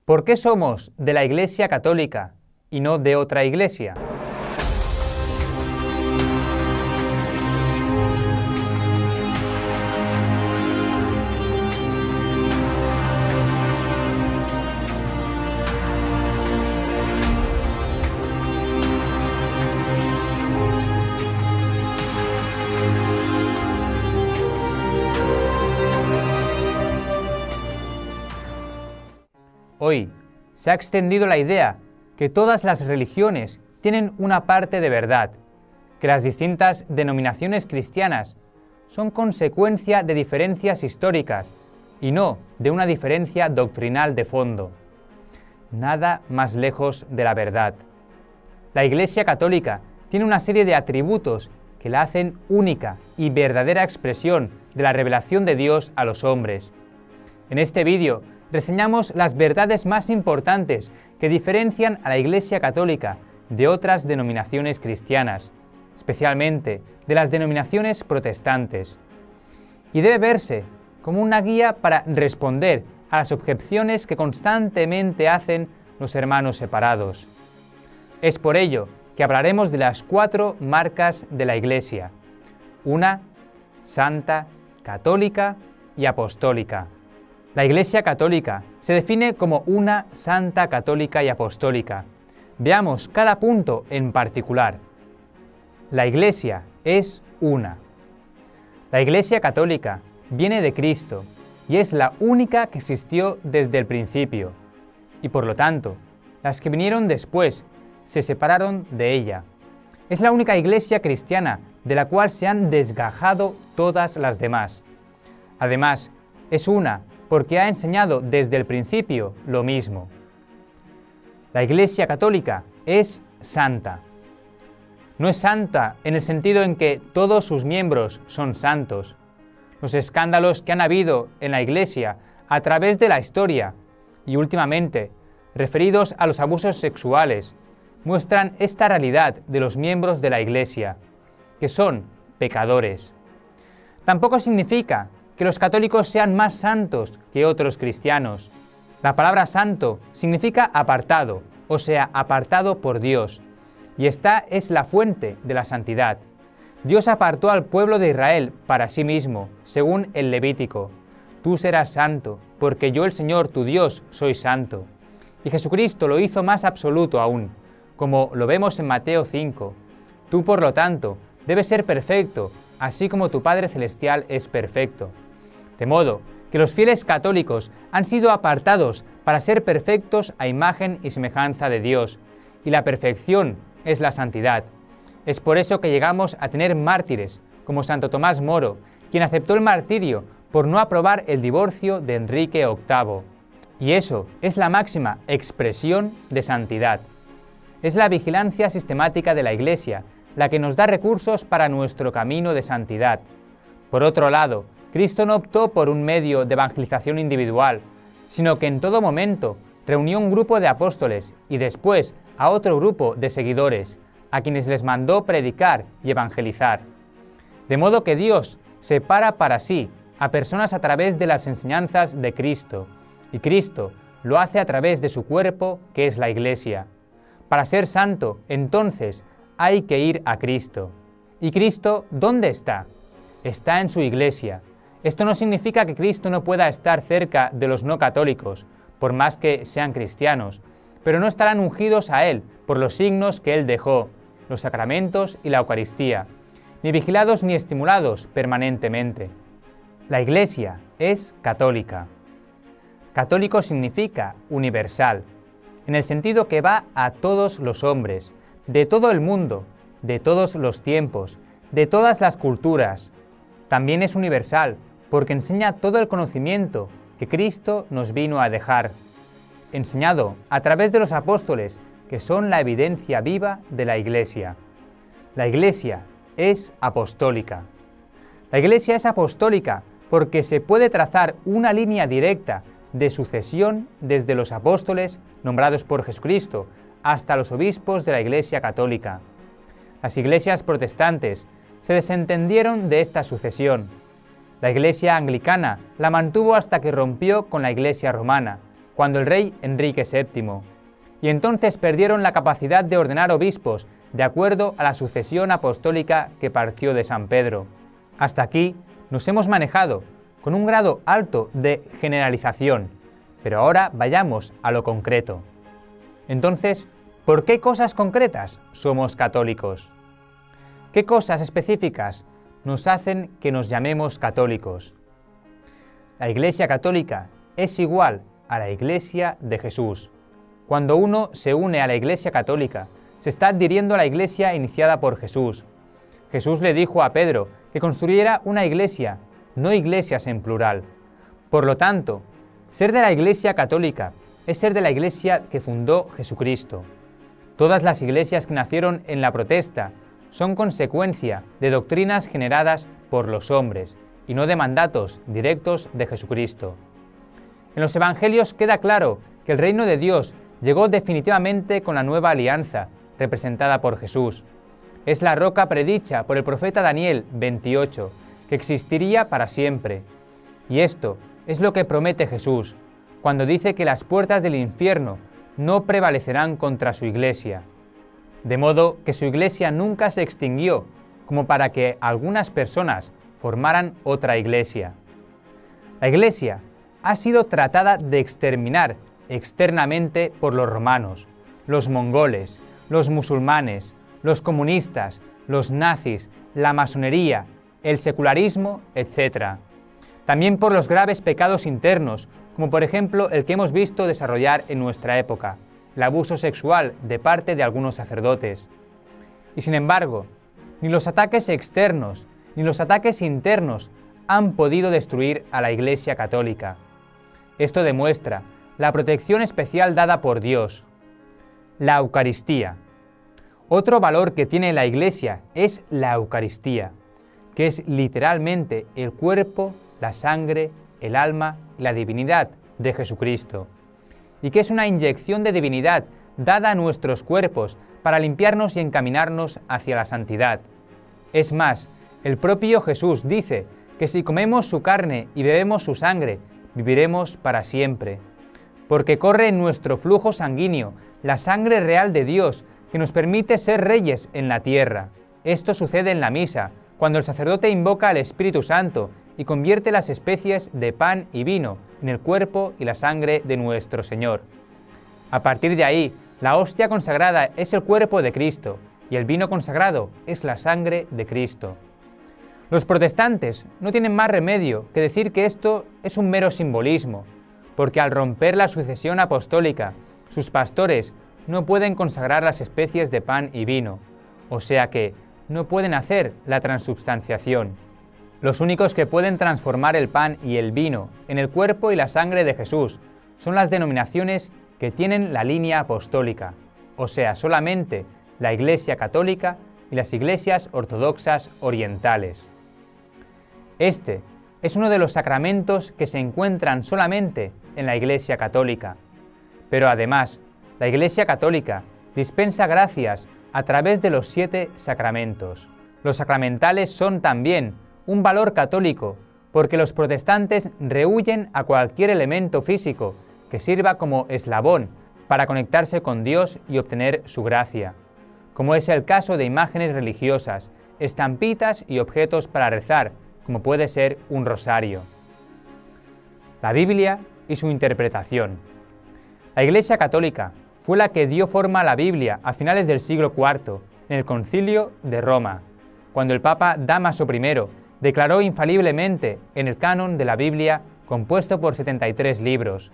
¿Por qué somos de la Iglesia Católica y no de otra iglesia? Hoy se ha extendido la idea que todas las religiones tienen una parte de verdad, que las distintas denominaciones cristianas son consecuencia de diferencias históricas y no de una diferencia doctrinal de fondo. Nada más lejos de la verdad. La Iglesia Católica tiene una serie de atributos que la hacen única y verdadera expresión de la revelación de Dios a los hombres. En este vídeo reseñamos las verdades más importantes que diferencian a la Iglesia Católica de otras denominaciones cristianas, especialmente de las denominaciones protestantes. Y debe verse como una guía para responder a las objeciones que constantemente hacen los hermanos separados. Es por ello que hablaremos de las 4 marcas de la Iglesia: una, santa, católica y apostólica. La Iglesia Católica se define como una santa, católica y apostólica. Veamos cada punto en particular. La Iglesia es una. La Iglesia Católica viene de Cristo y es la única que existió desde el principio, y por lo tanto, las que vinieron después se separaron de ella. Es la única iglesia cristiana de la cual se han desgajado todas las demás. Además, es una porque ha enseñado desde el principio lo mismo. La Iglesia Católica es santa. No es santa en el sentido en que todos sus miembros son santos. Los escándalos que han habido en la Iglesia a través de la historia y últimamente referidos a los abusos sexuales muestran esta realidad de los miembros de la Iglesia, que son pecadores. Tampoco significa que los católicos sean más santos que otros cristianos. La palabra santo significa apartado, o sea, apartado por Dios, y esta es la fuente de la santidad. Dios apartó al pueblo de Israel para sí mismo, según el Levítico. Tú serás santo, porque yo el Señor tu Dios soy santo. Y Jesucristo lo hizo más absoluto aún, como lo vemos en Mateo 5. Tú, por lo tanto, debes ser perfecto, así como tu Padre Celestial es perfecto. De modo que los fieles católicos han sido apartados para ser perfectos a imagen y semejanza de Dios, y la perfección es la santidad. Es por eso que llegamos a tener mártires, como Santo Tomás Moro, quien aceptó el martirio por no aprobar el divorcio de Enrique VIII. Y eso es la máxima expresión de santidad. Es la vigilancia sistemática de la Iglesia la que nos da recursos para nuestro camino de santidad. Por otro lado, Cristo no optó por un medio de evangelización individual, sino que en todo momento reunió un grupo de apóstoles y después a otro grupo de seguidores, a quienes les mandó predicar y evangelizar. De modo que Dios separa para sí a personas a través de las enseñanzas de Cristo, y Cristo lo hace a través de su cuerpo, que es la Iglesia. Para ser santo, entonces, hay que ir a Cristo. ¿Y Cristo dónde está? Está en su Iglesia. Esto no significa que Cristo no pueda estar cerca de los no católicos, por más que sean cristianos, pero no estarán ungidos a Él por los signos que Él dejó, los sacramentos y la Eucaristía, ni vigilados ni estimulados permanentemente. La Iglesia es católica. Católico significa universal, en el sentido que va a todos los hombres, de todo el mundo, de todos los tiempos, de todas las culturas. También es universal, porque enseña todo el conocimiento que Cristo nos vino a dejar, enseñado a través de los apóstoles, que son la evidencia viva de la Iglesia. La Iglesia es apostólica. La Iglesia es apostólica porque se puede trazar una línea directa de sucesión desde los apóstoles nombrados por Jesucristo hasta los obispos de la Iglesia Católica. Las iglesias protestantes se desentendieron de esta sucesión. La Iglesia anglicana la mantuvo hasta que rompió con la Iglesia romana, cuando el rey Enrique VII, y entonces perdieron la capacidad de ordenar obispos de acuerdo a la sucesión apostólica que partió de San Pedro. Hasta aquí nos hemos manejado con un grado alto de generalización, pero ahora vayamos a lo concreto. Entonces, ¿por qué cosas concretas somos católicos? ¿Qué cosas específicas nos hacen que nos llamemos católicos? La Iglesia Católica es igual a la Iglesia de Jesús. Cuando uno se une a la Iglesia Católica, se está adhiriendo a la Iglesia iniciada por Jesús. Jesús le dijo a Pedro que construyera una iglesia, no iglesias en plural. Por lo tanto, ser de la Iglesia Católica es ser de la Iglesia que fundó Jesucristo. Todas las iglesias que nacieron en la protesta son consecuencia de doctrinas generadas por los hombres y no de mandatos directos de Jesucristo. En los Evangelios queda claro que el reino de Dios llegó definitivamente con la nueva alianza, representada por Jesús. Es la roca predicha por el profeta Daniel 28, que existiría para siempre. Y esto es lo que promete Jesús, cuando dice que las puertas del infierno no prevalecerán contra su iglesia. De modo que su iglesia nunca se extinguió, como para que algunas personas formaran otra iglesia. La iglesia ha sido tratada de exterminar externamente por los romanos, los mongoles, los musulmanes, los comunistas, los nazis, la masonería, el secularismo, etc. También por los graves pecados internos, como por ejemplo el que hemos visto desarrollar en nuestra época, el abuso sexual de parte de algunos sacerdotes. Y sin embargo, ni los ataques externos ni los ataques internos han podido destruir a la Iglesia Católica. Esto demuestra la protección especial dada por Dios. La Eucaristía. Otro valor que tiene la Iglesia es la Eucaristía, que es literalmente el cuerpo, la sangre, el alma y la divinidad de Jesucristo, y que es una inyección de divinidad dada a nuestros cuerpos para limpiarnos y encaminarnos hacia la santidad. Es más, el propio Jesús dice que si comemos su carne y bebemos su sangre, viviremos para siempre, porque corre en nuestro flujo sanguíneo la sangre real de Dios que nos permite ser reyes en la tierra. Esto sucede en la misa, cuando el sacerdote invoca al Espíritu Santo y convierte las especies de pan y vino en el cuerpo y la sangre de nuestro Señor. A partir de ahí, la hostia consagrada es el cuerpo de Cristo y el vino consagrado es la sangre de Cristo. Los protestantes no tienen más remedio que decir que esto es un mero simbolismo, porque al romper la sucesión apostólica, sus pastores no pueden consagrar las especies de pan y vino, o sea que no pueden hacer la transubstanciación. Los únicos que pueden transformar el pan y el vino en el cuerpo y la sangre de Jesús son las denominaciones que tienen la línea apostólica, o sea, solamente la Iglesia Católica y las iglesias ortodoxas orientales. Este es uno de los sacramentos que se encuentran solamente en la Iglesia Católica. Pero además, la Iglesia Católica dispensa gracias a través de los 7 sacramentos. Los sacramentales son también un valor católico, porque los protestantes rehúyen a cualquier elemento físico que sirva como eslabón para conectarse con Dios y obtener su gracia, como es el caso de imágenes religiosas, estampitas y objetos para rezar, como puede ser un rosario. La Biblia y su interpretación. La Iglesia Católica fue la que dio forma a la Biblia a finales del siglo IV, en el Concilio de Roma, cuando el Papa Dámaso I declaró infaliblemente en el canon de la Biblia, compuesto por 73 libros.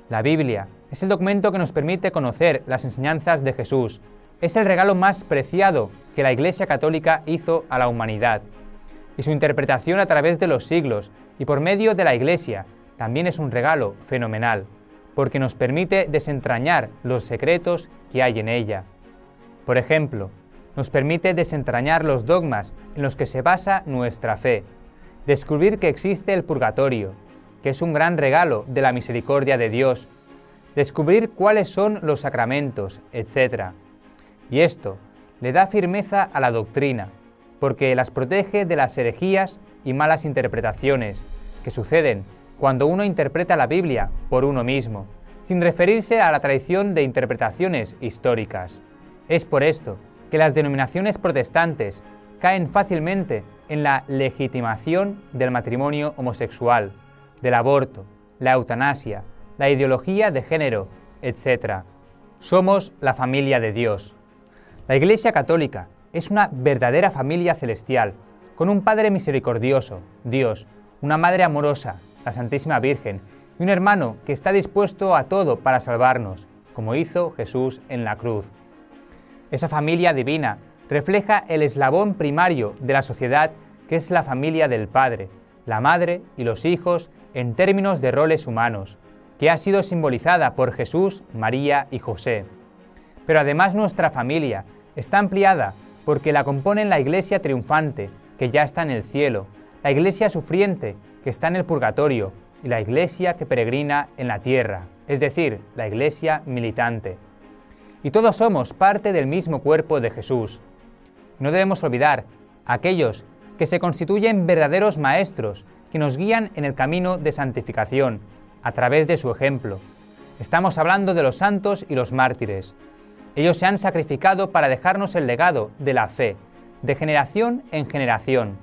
La Biblia es el documento que nos permite conocer las enseñanzas de Jesús. Es el regalo más preciado que la Iglesia Católica hizo a la humanidad. Y su interpretación a través de los siglos y por medio de la Iglesia también es un regalo fenomenal, porque nos permite desentrañar los secretos que hay en ella. Por ejemplo, nos permite desentrañar los dogmas en los que se basa nuestra fe, descubrir que existe el purgatorio, que es un gran regalo de la misericordia de Dios, descubrir cuáles son los sacramentos, etc. Y esto le da firmeza a la doctrina, porque las protege de las herejías y malas interpretaciones que suceden cuando uno interpreta la Biblia por uno mismo, sin referirse a la tradición de interpretaciones históricas. Es por esto que las denominaciones protestantes caen fácilmente en la legitimación del matrimonio homosexual, del aborto, la eutanasia, la ideología de género, etc. Somos la familia de Dios. La Iglesia Católica es una verdadera familia celestial, con un Padre misericordioso, Dios, una Madre amorosa, la Santísima Virgen, y un hermano que está dispuesto a todo para salvarnos, como hizo Jesús en la cruz. Esa familia divina refleja el eslabón primario de la sociedad, que es la familia del Padre, la Madre y los hijos en términos de roles humanos, que ha sido simbolizada por Jesús, María y José. Pero además nuestra familia está ampliada porque la componen la Iglesia triunfante, que ya está en el cielo, la Iglesia sufriente, que está en el purgatorio, y la Iglesia que peregrina en la tierra, es decir, la Iglesia militante. Y todos somos parte del mismo cuerpo de Jesús. No debemos olvidar a aquellos que se constituyen verdaderos maestros, que nos guían en el camino de santificación, a través de su ejemplo. Estamos hablando de los santos y los mártires. Ellos se han sacrificado para dejarnos el legado de la fe, de generación en generación.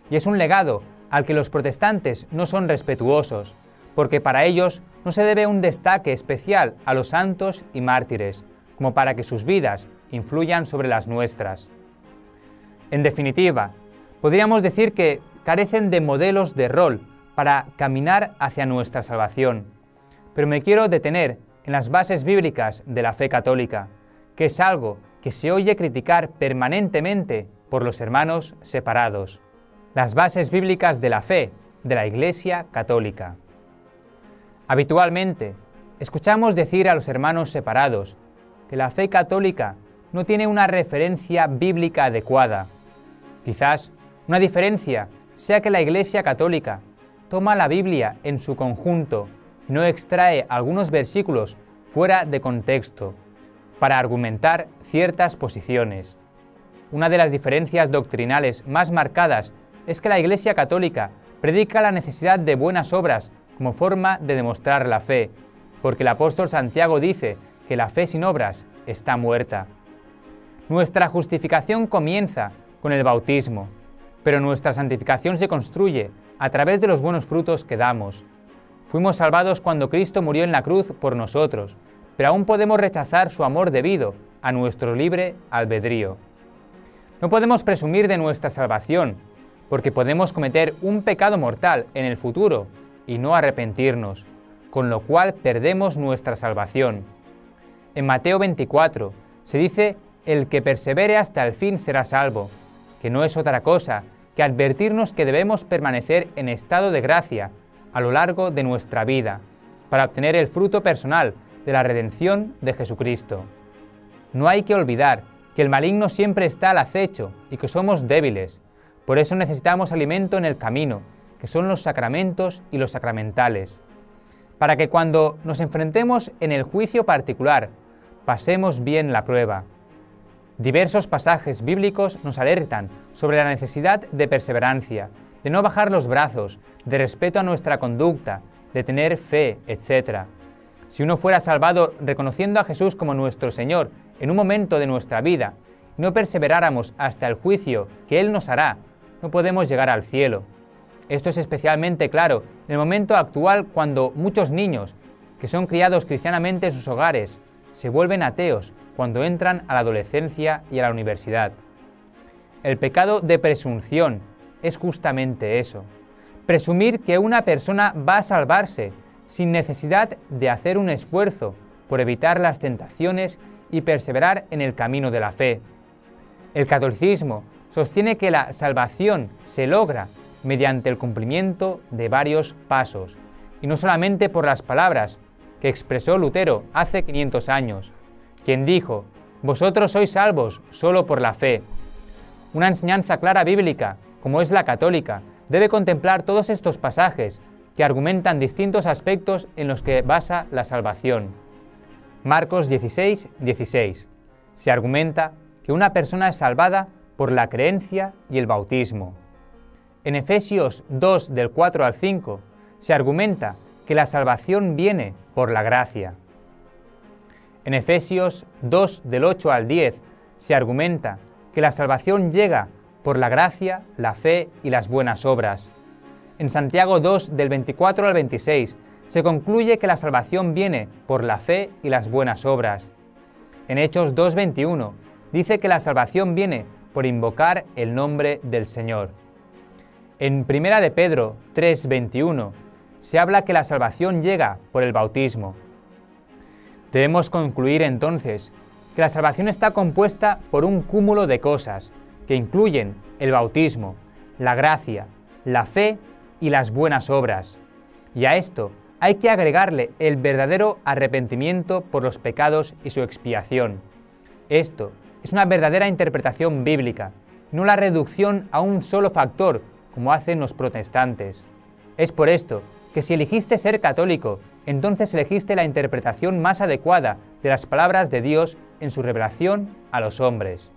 Y es un legado al que los protestantes no son respetuosos, porque para ellos no se debe un destaque especial a los santos y mártires, como para que sus vidas influyan sobre las nuestras. En definitiva, podríamos decir que carecen de modelos de rol para caminar hacia nuestra salvación. Pero me quiero detener en las bases bíblicas de la fe católica, que es algo que se oye criticar permanentemente por los hermanos separados. Las bases bíblicas de la fe de la Iglesia Católica. Habitualmente, escuchamos decir a los hermanos separados que la fe católica no tiene una referencia bíblica adecuada. Quizás una diferencia sea que la Iglesia Católica toma la Biblia en su conjunto y no extrae algunos versículos fuera de contexto para argumentar ciertas posiciones. Una de las diferencias doctrinales más marcadas es que la Iglesia Católica predica la necesidad de buenas obras como forma de demostrar la fe, porque el apóstol Santiago dice que la fe sin obras está muerta. Nuestra justificación comienza con el bautismo, pero nuestra santificación se construye a través de los buenos frutos que damos. Fuimos salvados cuando Cristo murió en la cruz por nosotros, pero aún podemos rechazar su amor debido a nuestro libre albedrío. No podemos presumir de nuestra salvación, porque podemos cometer un pecado mortal en el futuro y no arrepentirnos, con lo cual perdemos nuestra salvación. En Mateo 24 se dice: el que persevere hasta el fin será salvo, que no es otra cosa que advertirnos que debemos permanecer en estado de gracia a lo largo de nuestra vida, para obtener el fruto personal de la redención de Jesucristo. No hay que olvidar que el maligno siempre está al acecho y que somos débiles. Por eso necesitamos alimento en el camino, que son los sacramentos y los sacramentales, para que cuando nos enfrentemos en el juicio particular, pasemos bien la prueba. Diversos pasajes bíblicos nos alertan sobre la necesidad de perseverancia, de no bajar los brazos, de respeto a nuestra conducta, de tener fe, etc. Si uno fuera salvado reconociendo a Jesús como nuestro Señor en un momento de nuestra vida, y no perseveráramos hasta el juicio que Él nos hará, no podemos llegar al cielo. Esto es especialmente claro en el momento actual, cuando muchos niños que son criados cristianamente en sus hogares se vuelven ateos cuando entran a la adolescencia y a la universidad. El pecado de presunción es justamente eso: presumir que una persona va a salvarse sin necesidad de hacer un esfuerzo por evitar las tentaciones y perseverar en el camino de la fe. El catolicismo sostiene que la salvación se logra mediante el cumplimiento de varios pasos, y no solamente por las palabras que expresó Lutero hace 500 años, quien dijo: «Vosotros sois salvos solo por la fe». Una enseñanza clara bíblica, como es la católica, debe contemplar todos estos pasajes que argumentan distintos aspectos en los que basa la salvación. Marcos 16, 16. Se argumenta que una persona es salvada por la creencia y el bautismo. En Efesios 2, del 4 al 5, se argumenta que la salvación viene por la gracia. En Efesios 2 del 8 al 10 se argumenta que la salvación llega por la gracia, la fe y las buenas obras. En Santiago 2 del 24 al 26 se concluye que la salvación viene por la fe y las buenas obras. En Hechos 2:21 dice que la salvación viene por invocar el nombre del Señor. En 1 de Pedro 3:21 se habla que la salvación llega por el bautismo. Debemos concluir entonces que la salvación está compuesta por un cúmulo de cosas que incluyen el bautismo, la gracia, la fe y las buenas obras. Y a esto hay que agregarle el verdadero arrepentimiento por los pecados y su expiación. Esto es una verdadera interpretación bíblica, no la reducción a un solo factor como hacen los protestantes. Es por esto que si elegiste ser católico, entonces elegiste la interpretación más adecuada de las palabras de Dios en su revelación a los hombres.